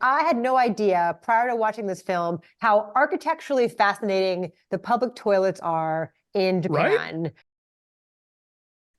I had no idea prior to watching this film how architecturally fascinating the public toilets are in Right? Japan.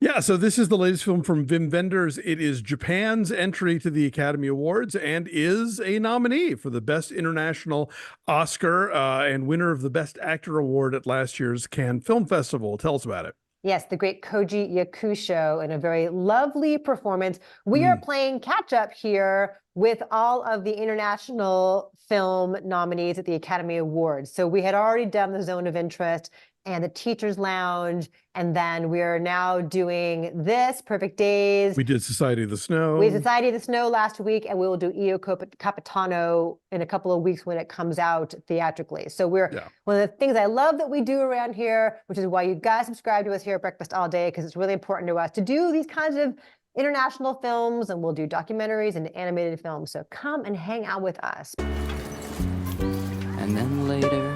Yeah, so this is the latest film from Wim Wenders. It is Japan's entry to the Academy Awards and is a nominee for the Best International Oscar and winner of the Best Actor Award at last year's Cannes Film Festival. Tell us about it. Yes, the great Koji Yashuko in a very lovely performance. We are playing catch up here with all of the international film nominees at the Academy Awards. So we had already done the Zone of Interest and the Teacher's Lounge, and then we are now doing this, Perfect Days. We did Society of the Snow. We did Society of the Snow last week, and we will do Io Capitano in a couple of weeks when it comes out theatrically. So one of the things I love that we do around here, which is why you guys subscribe to us here at Breakfast All Day, because it's really important to us to do these kinds of international films, and we'll do documentaries and animated films. So come and hang out with us. And then later,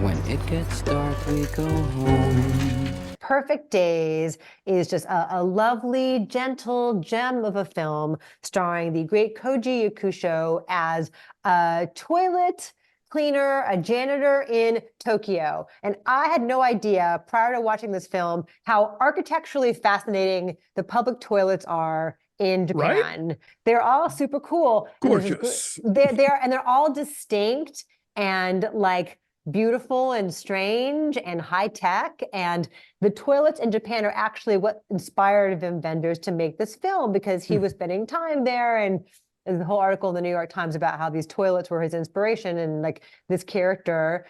when it gets dark, we go home. Perfect Days is just a lovely, gentle gem of a film starring the great Koji Yashuko as a toilet cleaner, a janitor in Tokyo. And I had no idea prior to watching this film how architecturally fascinating the public toilets are in Japan. Right? They're all super cool. Gorgeous. They're all distinct and like beautiful and strange and high tech. And the toilets in Japan are actually what inspired Wim Wenders to make this film, because he was spending time there. And there's a whole article in the New York Times about how these toilets were his inspiration. And like this character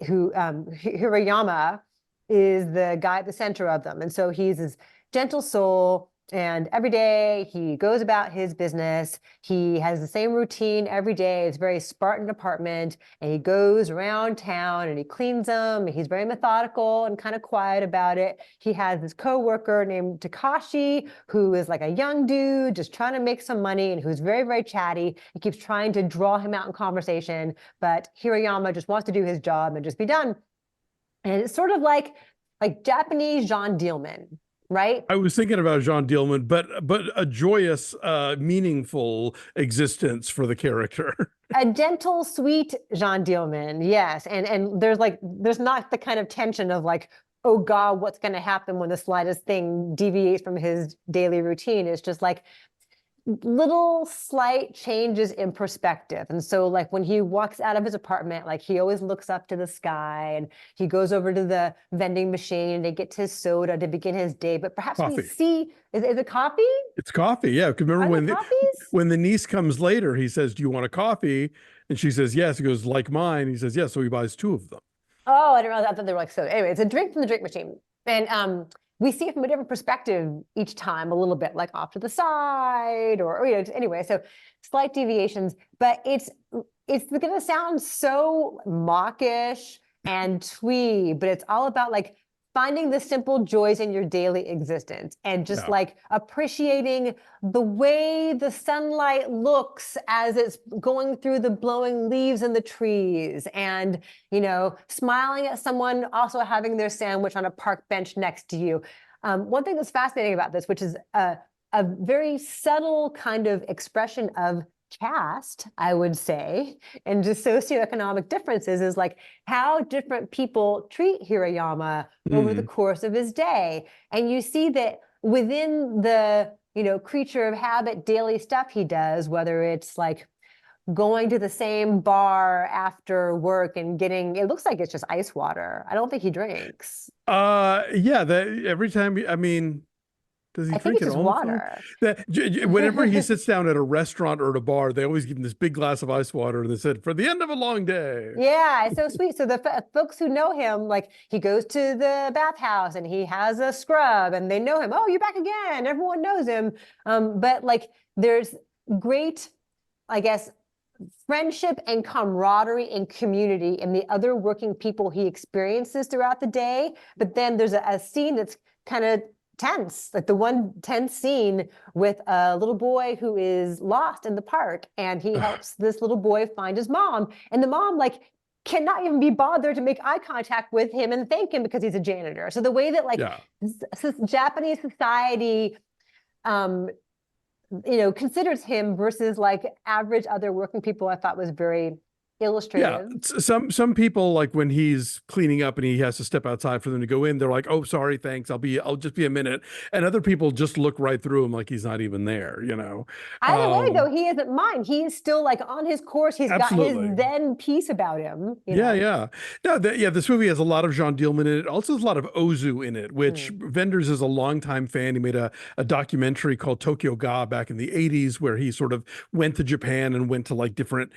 who Hirayama is the guy at the center of them. And so he's this gentle soul. And every day he goes about his business. He has the same routine every day. It's a very Spartan apartment. And he goes around town and he cleans them. He's very methodical and kind of quiet about it. He has this coworker named Takashi, who is like a young dude just trying to make some money and who's very, very chatty. He keeps trying to draw him out in conversation. But Hirayama just wants to do his job and just be done. And it's sort of like Japanese Jean Dielman. Right? I was thinking about Jean Dielman, but a joyous, meaningful existence for the character. A gentle, sweet Jean Dielman, yes. And there's not the kind of tension of like, oh God, what's going to happen when the slightest thing deviates from his daily routine. It's just like little slight changes in perspective. And so like when he walks out of his apartment, like he always looks up to the sky and he goes over to the vending machine and gets his soda to begin his day. But perhaps we see, is it coffee? It's coffee. Yeah. Remember when the niece comes later, he says, do you want a coffee? And she says, yes. He goes, like mine. He says, yes. So he buys 2 of them. Oh, I didn't realize. I thought they were like soda. Anyway, it's a drink from the drink machine. And we see it from a different perspective each time, a little bit like off to the side or anyway, so slight deviations, but it's going to sound so mawkish and twee, but it's all about like finding the simple joys in your daily existence and just like appreciating the way the sunlight looks as it's going through the blowing leaves in the trees and, smiling at someone also having their sandwich on a park bench next to you. One thing that's fascinating about this, which is a very subtle kind of expression of caste, I would say, and just socioeconomic differences, is like how different people treat Hirayama over the course of his day. And you see that within the, creature of habit daily stuff he does, whether it's like going to the same bar after work and getting, it looks like it's just ice water. I don't think he drinks. Yeah, every time, does he drink his own water? Whenever he sits down at a restaurant or at a bar, they always give him this big glass of ice water and they said, for the end of a long day. Yeah, it's so sweet. So the folks who know him, like he goes to the bathhouse and he has a scrub and they know him. Oh, you're back again. Everyone knows him. But like there's great, I guess, friendship and camaraderie and community in the other working people he experiences throughout the day. But then there's a scene that's kind of tense, like the one tense scene with a little boy who is lost in the park and he helps this little boy find his mom, and the mom like cannot even be bothered to make eye contact with him and thank him because he's a janitor. So the way that like Japanese society considers him versus like average other working people, I thought was very illustrative. Some people, like when he's cleaning up and he has to step outside for them to go in, they're like, "Oh, sorry, thanks. I'll just be a minute." And other people just look right through him like he's not even there, Either way, though, he isn't mine. He is still like on his course. He's absolutely. got his Zen piece about him. Yeah. No, this movie has a lot of Jean Dielman in it. Also, has a lot of Ozu in it, which Wenders is a longtime fan. He made a documentary called Tokyo Ga back in the 80s, where he sort of went to Japan and went to like different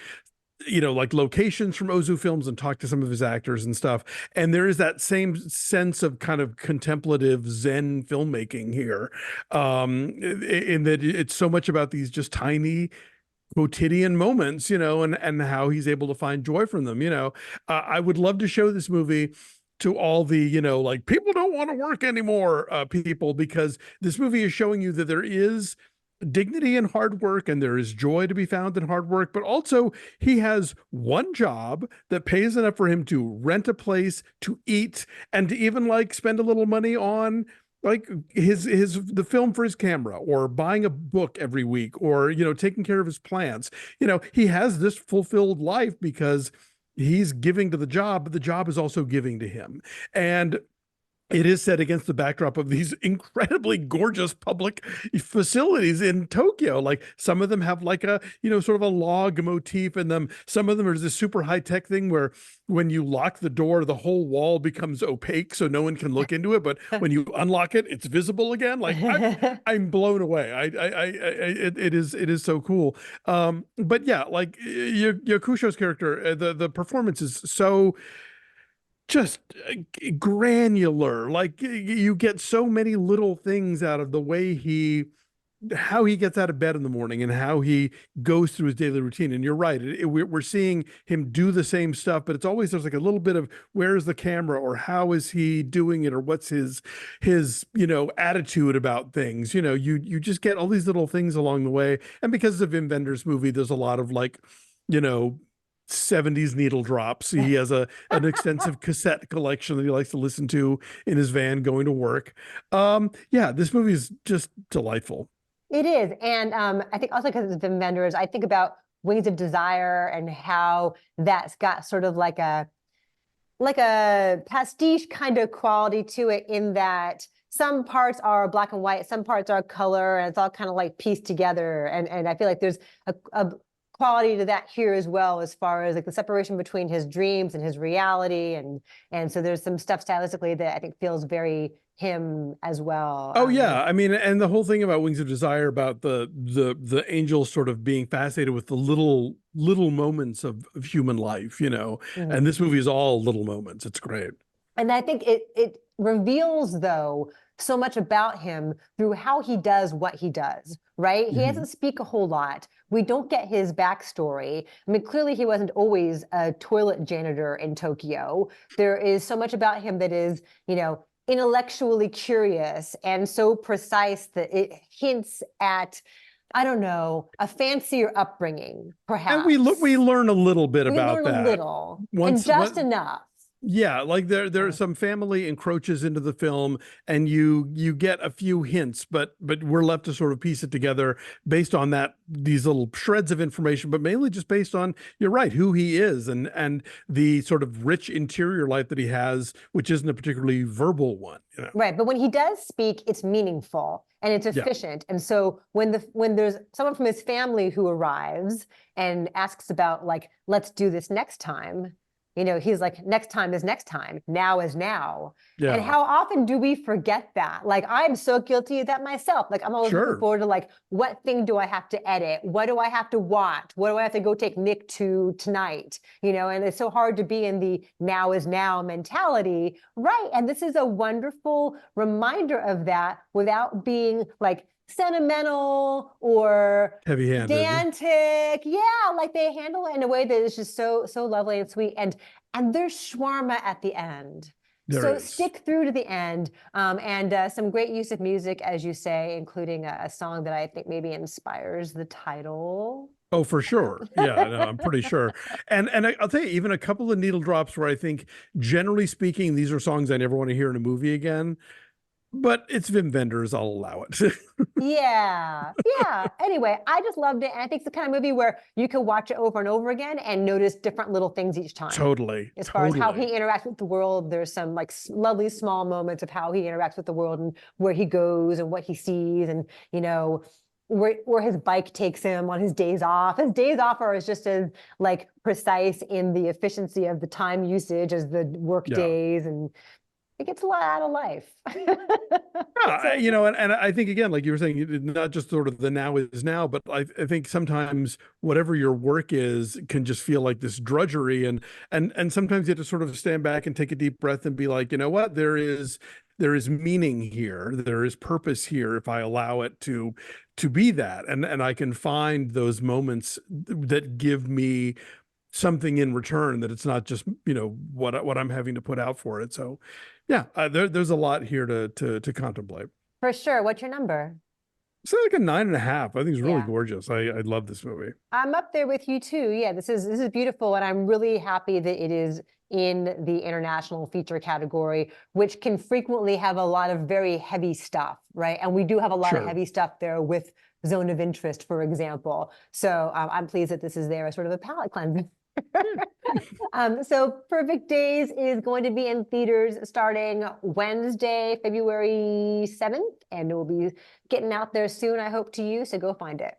like locations from Ozu films and talked to some of his actors and stuff. And there is that same sense of kind of contemplative Zen filmmaking here, in that it's so much about these just tiny quotidian moments, and how he's able to find joy from them. I would love to show this movie to all the, like people don't want to work anymore, people, because this movie is showing you that there is dignity in hard work and there is joy to be found in hard work, but also he has one job that pays enough for him to rent a place, to eat, and to even like spend a little money on like the film for his camera, or buying a book every week, or taking care of his plants. He has this fulfilled life because he's giving to the job, but the job is also giving to him. And it is set against the backdrop of these incredibly gorgeous public facilities in Tokyo. Like some of them have like a, sort of a log motif in them. Some of them are this super high tech thing where when you lock the door, the whole wall becomes opaque so no one can look into it. But when you unlock it, it's visible again. Like I'm blown away. It is so cool. But yeah, like Yakusho's character, the performance is so just granular. Like you get so many little things out of the way how he gets out of bed in the morning and how he goes through his daily routine. And you're right, we're seeing him do the same stuff, but it's always, there's like a little bit of where's the camera, or how is he doing it, or what's his attitude about things. You just get all these little things along the way. And because of Wim Wenders' movie, there's a lot of like 70s needle drops. He has an extensive cassette collection that he likes to listen to in his van going to work. This movie is just delightful. It is. And I think also because it's Wim Wenders, I think about Wings of Desire and how that's got sort of like a pastiche kind of quality to it, in that some parts are black and white, some parts are color, and it's all kind of like pieced together. And I feel like there's a quality to that here as well, as far as like the separation between his dreams and his reality, and so there's some stuff stylistically that I think feels very him as well. Oh yeah, I mean, and the whole thing about Wings of Desire, about the angels sort of being fascinated with the little moments of human life, and this movie is all little moments. It's great. And I think it reveals, though, so much about him through how he does what he does, right? He doesn't speak a whole lot. We don't get his backstory. I mean, clearly he wasn't always a toilet janitor in Tokyo. There is so much about him that is, intellectually curious and so precise that it hints at, I don't know, a fancier upbringing, perhaps. And we learn a little bit about that. We learn a little, and just enough. Yeah, like there's some family encroaches into the film, and you get a few hints, but we're left to sort of piece it together based on these little shreds of information, but mainly just based on, you're right, who he is and the sort of rich interior life that he has, which isn't a particularly verbal one. Right, but when he does speak, it's meaningful and it's efficient. And so when there's someone from his family who arrives and asks about, like, let's do this next time, he's like, next time is next time. Now is now. Yeah. And how often do we forget that? Like, I'm so guilty of that myself. Like, I'm always looking forward to, like, what thing do I have to edit? What do I have to watch? What do I have to go take Nick to tonight? And it's so hard to be in the now is now mentality. Right. And this is a wonderful reminder of that without being like sentimental or heavy-handed, pedantic. Yeah, like they handle it in a way that is just so lovely and sweet. And there's shawarma at the end. So stick through to the end. And some great use of music, as you say, including a song that I think maybe inspires the title. Oh, for sure. Yeah, no, I'm pretty sure. And I'll tell you, even a couple of needle drops where I think, generally speaking, these are songs I never want to hear in a movie again. but it's Wim Wenders. I'll allow it. Yeah, yeah. Anyway, I just loved it. And I think it's the kind of movie where you can watch it over and over again and notice different little things each time. Totally. As far as how he Totally. interacts with the world, there's some like lovely small moments of how he interacts with the world and where he goes and what he sees and, you know, where his bike takes him on his days off. His days off are just as like precise in the efficiency of the time usage as the work Yeah. days, and it gets a lot out of life. Yeah, you know, and I think again, like you were saying, not just sort of the now is now, but I think sometimes whatever your work is can just feel like this drudgery, and sometimes you have to sort of stand back and take a deep breath and be like, you know what, there is meaning here, there is purpose here if I allow it to be that, and I can find those moments that give me something in return, that it's not just, you know, what I'm having to put out for it. So yeah, there's a lot here to contemplate. For sure. What's your number? It's like a 9.5. I think it's really Yeah. gorgeous. I love this movie. I'm up there with you too. Yeah, this is beautiful, and I'm really happy that it is in the international feature category, which can frequently have a lot of very heavy stuff, right? And we do have a lot of Sure. heavy stuff there with Zone of Interest, for example. So I'm pleased that this is there as sort of a palate cleanser. So Perfect Days is going to be in theaters starting Wednesday, February 7th, and it will be getting out there soon, I hope, to you. So go find it.